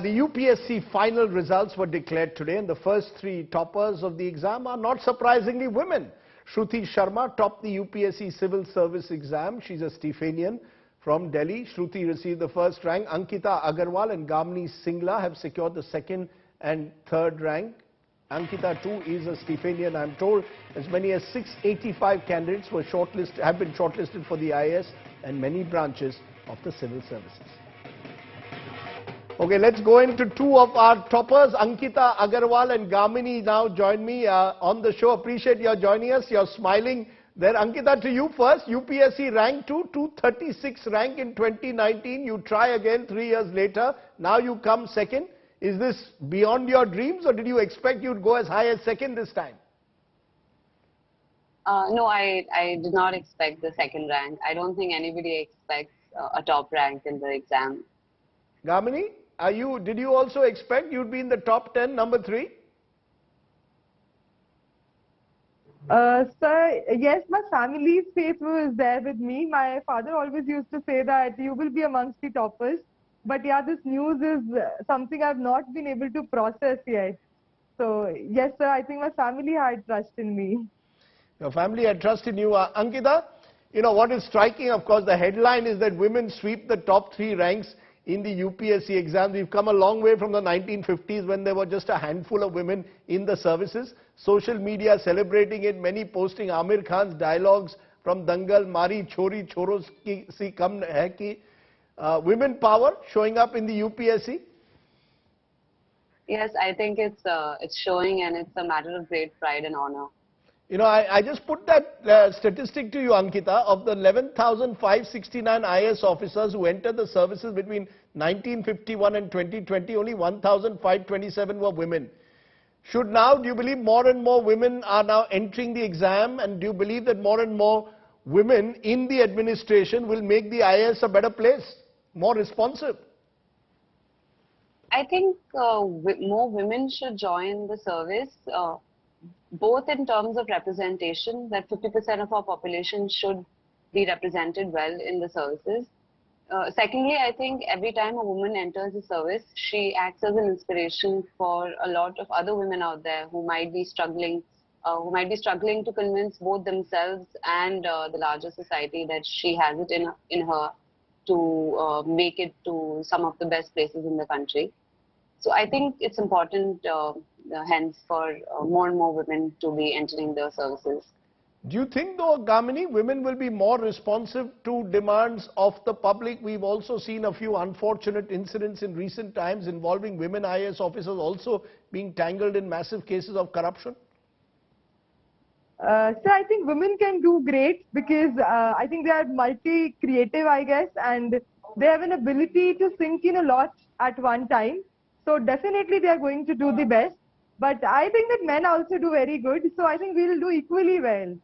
The UPSC final results were declared today, and the first three toppers of the exam are not surprisingly women. Shruti Sharma topped the UPSC Civil Service Exam. She's a Stephanian from Delhi. Shruti received the first rank. Ankita Agarwal and Gamini Singla have secured the second and third rank. Ankita too is a Stephanian. I'm told as many as 685 candidates have been shortlisted for the IAS and many branches of the civil services. Okay, let's go into two of our toppers. Ankita Agarwal and Gamini now join me on the show. Appreciate your joining us. You're smiling there. Ankita, to you first. UPSC rank 236 rank in 2019. You try again 3 years later. Now you come second. Is this beyond your dreams, or did you expect you'd go as high as second this time? No, I did not expect the second rank. I don't think anybody expects a top rank in the exam. Gamini? Did you also expect you'd be in the top 10, number 3? Sir, yes, my family's faith was there with me. My father always used to say that you will be amongst the toppers. But yeah, this news is something I've not been able to process yet. So yes, sir, I think my family had trust in me. Your family had trust in you. Ankita, you know what is striking, of course, the headline is that women sweep the top 3 ranks in the UPSC exams. We've come a long way from the 1950s when there were just a handful of women in the services. Social media celebrating it, many posting Amir Khan's dialogues from Dangal, Mari Chori Choros si kam hai ki. Women power showing up in the UPSC? Yes, I think it's showing, and it's a matter of great pride and honor. You know, I just put that statistic to you, Ankita. Of the 11,569 IAS officers who entered the services between 1951 and 2020, only 1,527 were women. Do you believe more and more women are now entering the exam, and do you believe that more and more women in the administration will make the IAS a better place, more responsive? I think more women should join the service. Both in terms of representation, that 50% of our population should be represented well in the services. Secondly, I think every time a woman enters the service, she acts as an inspiration for a lot of other women out there who might be struggling to convince both themselves and the larger society that she has it in her to make it to some of the best places in the country. So I think it's important hence for more and more women to be entering the services. Do you think though, Gamini, women will be more responsive to demands of the public? We've also seen a few unfortunate incidents in recent times involving women IAS officers also being tangled in massive cases of corruption. So I think women can do great because I think they are multi-creative, I guess, and they have an ability to sink in a lot at one time. So definitely they are going to do the best. But I think that men also do very good. So I think we will do equally well.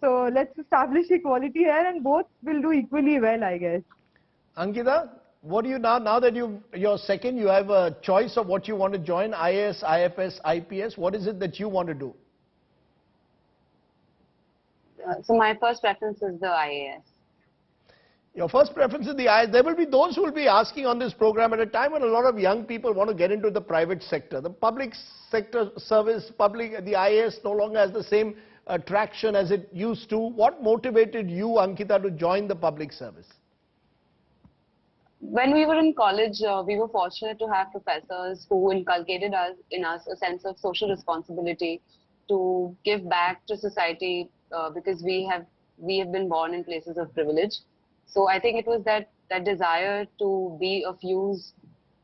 So let's establish equality here, and both will do equally well, I guess. Ankita, what do you now that you're second, you have a choice of what you want to join, IAS, IFS, IPS. What is it that you want to do? So my first preference is the IAS. Your first preference is the IAS. There will be those who will be asking on this program at a time when a lot of young people want to get into the private sector. The public sector service, the IAS no longer has the same attraction as it used to. What motivated you, Ankita, to join the public service? When we were in college, we were fortunate to have professors who inculcated in us a sense of social responsibility to give back to society because we have been born in places of privilege. So I think it was that desire to be of use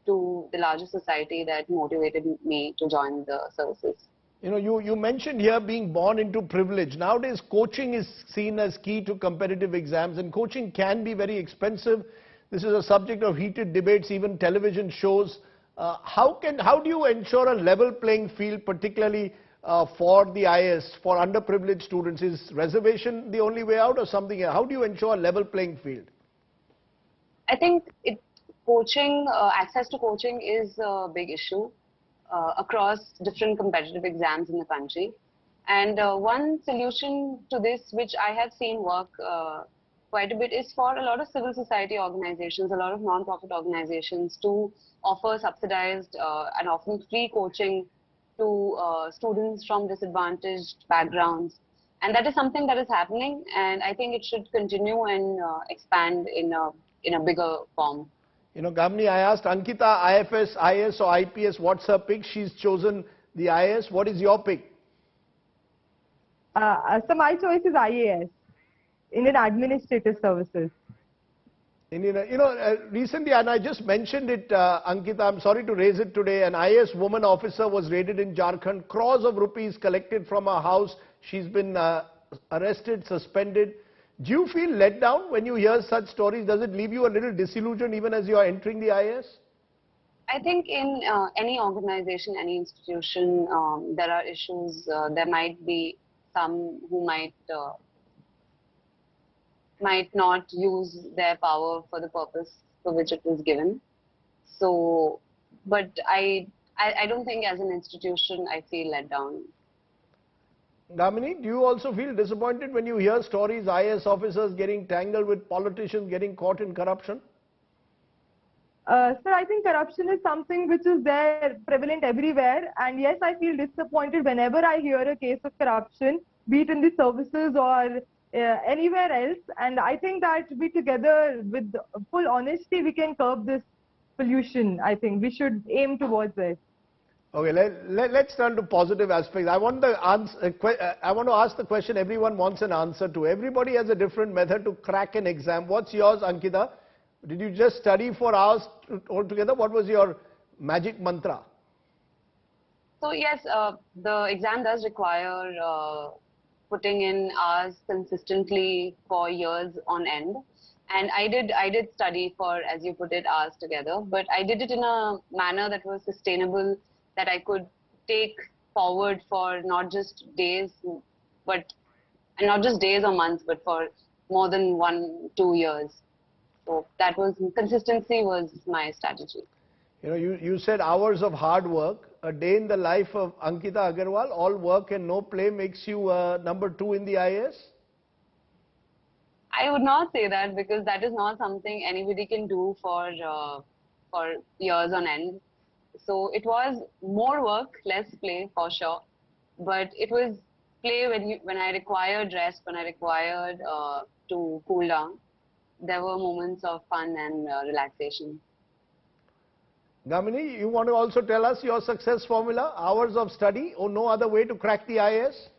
to the larger society that motivated me to join the services. You know, you mentioned here being born into privilege. Nowadays, coaching is seen as key to competitive exams, and coaching can be very expensive. This is a subject of heated debates, even television shows. How do you ensure a level playing field, particularly for the IAS, for underprivileged students? Is reservation the only way out or something else? How do you ensure a level playing field? I think access to coaching is a big issue across different competitive exams in the country. And one solution to this, which I have seen work quite a bit is for a lot of civil society organizations, a lot of non-profit organizations to offer subsidized and often free coaching to students from disadvantaged backgrounds. And that is something that is happening, and I think it should continue and expand in a bigger form. You know, Gamini, I asked Ankita, IFS, IS or IPS, what's her pick? She's chosen the IS. What is your pick? So my choice is IAS, Indian Administrative Services. Recently, and I just mentioned it, Ankita, I'm sorry to raise it today, an IS woman officer was raided in Jharkhand, crores of rupees collected from her house. She's been arrested, suspended. Do you feel let down when you hear such stories? Does it leave you a little disillusioned even as you are entering the IS? I think in any organization, any institution, there are issues. There might be some who might not use their power for the purpose for which it was given. So, but I don't think as an institution I feel let down. Gamini, do you also feel disappointed when you hear stories, IS officers getting tangled with politicians, getting caught in corruption? Sir, I think corruption is something which is there, prevalent everywhere. And yes, I feel disappointed whenever I hear a case of corruption, be it in the services or anywhere else. And I think that we together, with full honesty, we can curb this pollution. I think we should aim towards it. Okay, let's turn to positive aspects. I want to ask the question everyone wants an answer to. Everybody has a different method to crack an exam. What's yours, Ankita? Did you just study for hours altogether? What was your magic mantra? So yes, the exam does require putting in hours consistently for years on end. And I did study for, as you put it, hours together. But I did it in a manner that was sustainable, that I could take forward for not just days, and not just days or months, but for more than 1-2 years. So that was, consistency was my strategy. You know, you said hours of hard work. A day in the life of Ankita Agarwal, all work and no play makes you number 2 in the IAS? I would not say that, because that is not something anybody can do for years on end. So it was more work, less play for sure. But it was play when I required rest, when I required to cool down. There were moments of fun and relaxation. Gamini, you want to also tell us your success formula, hours of study or no other way to crack the IAS?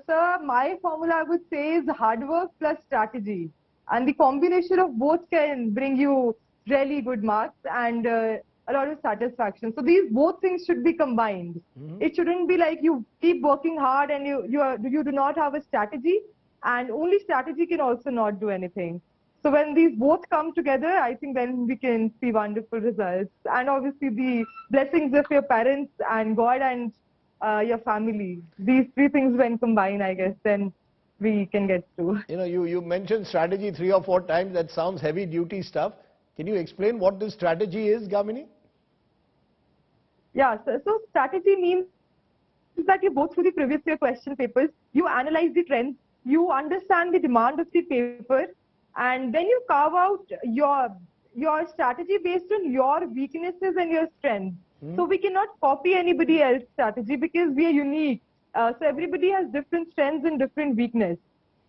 Sir, my formula I would say is hard work plus strategy. And the combination of both can bring you really good marks and a lot of satisfaction. So these both things should be combined. It shouldn't be like you keep working hard and you do not have a strategy, and only strategy can also not do anything. So when these both come together, I think then we can see wonderful results. And obviously the blessings of your parents and God and your family. These three things when combined, I guess, then we can get through. You know, you mentioned strategy 3 or 4 times. That sounds heavy duty stuff. Can you explain what this strategy is, Gamini? Yeah, so strategy means that you go through the previous year question papers, you analyze the trends, you understand the demand of the paper, and then you carve out your strategy based on your weaknesses and your strengths. So we cannot copy anybody else's strategy because we are unique. So everybody has different strengths and different weakness.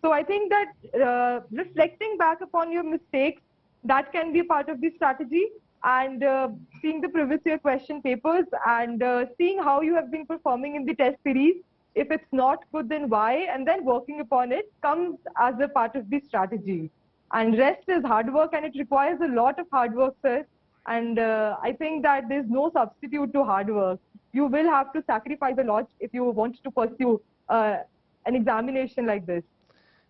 So I think that reflecting back upon your mistakes, that can be a part of the strategy, and seeing the previous year question papers and seeing how you have been performing in the test series. If it's not good, then why? And then working upon it comes as a part of the strategy. And rest is hard work, and it requires a lot of hard work, sir. And I think that there's no substitute to hard work. You will have to sacrifice a lot if you want to pursue an examination like this.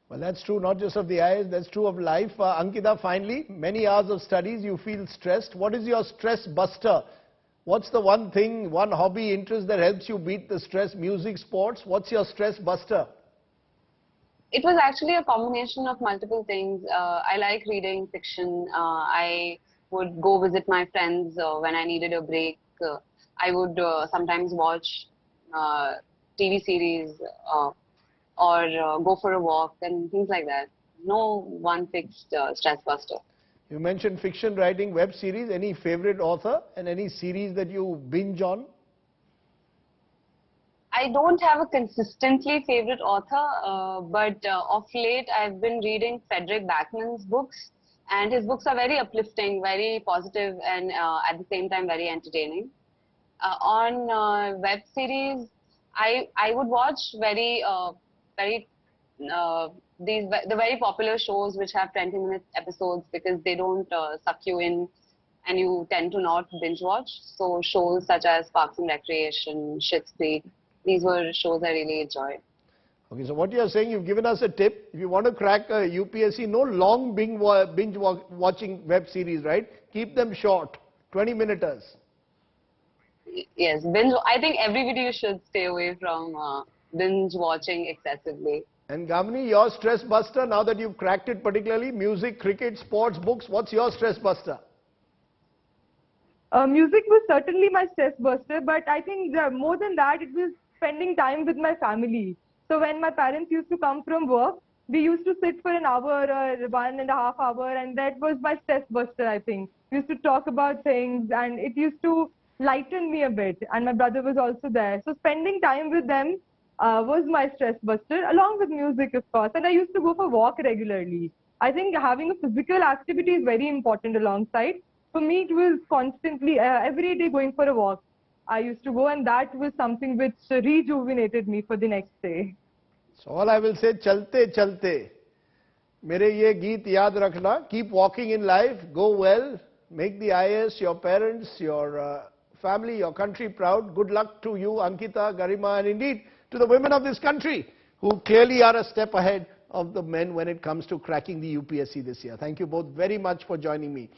Well, that's true not just of the IAS, that's true of life. Ankita, finally, many hours of studies, you feel stressed. What is your stress buster? What's the one thing, one hobby, interest that helps you beat the stress? Music, sports? What's your stress buster? It was actually a combination of multiple things. I like reading fiction. I would go visit my friends when I needed a break. I would sometimes watch TV series. or go for a walk and things like that. No one fixed stress buster. You mentioned fiction writing, web series. Any favorite author and any series that you binge on? I don't have a consistently favorite author, but of late I've been reading Frederick Backman's books, and his books are very uplifting, very positive, and at the same time very entertaining. On web series, I would watch very the very popular shows which have 20-minute episodes because they don't suck you in and you tend to not binge watch. So shows such as Parks and Recreation, Schitt's Creek, these were shows I really enjoyed. Okay, so what you are saying, you've given us a tip. If you want to crack a UPSC, no long binge watching web series, right? Keep them short, 20-minuters. Yes, binge. I think everybody should stay away from binge watching excessively. And Gamini, your stress buster, now that you've cracked it particularly, music, cricket, sports, books, what's your stress buster? Music was certainly my stress buster, but I think more than that, it was spending time with my family. So when my parents used to come from work, we used to sit for an hour or 1.5 hours, and that was my stress buster, I think. We used to talk about things, and it used to lighten me a bit. And my brother was also there. So spending time with them was my stress buster, along with music, of course. And I used to go for walk regularly. I think having a physical activity is very important alongside. For me, it was constantly, every day going for a walk. I used to go, and that was something which rejuvenated me for the next day. So all I will say, chalte chalte. Mere ye geet yaad rakhna. Keep walking in life, go well, make the IAS, your parents, your family, your country proud. Good luck to you, Ankita, Garima, and indeed to the women of this country who clearly are a step ahead of the men when it comes to cracking the UPSC this year. Thank you both very much for joining me.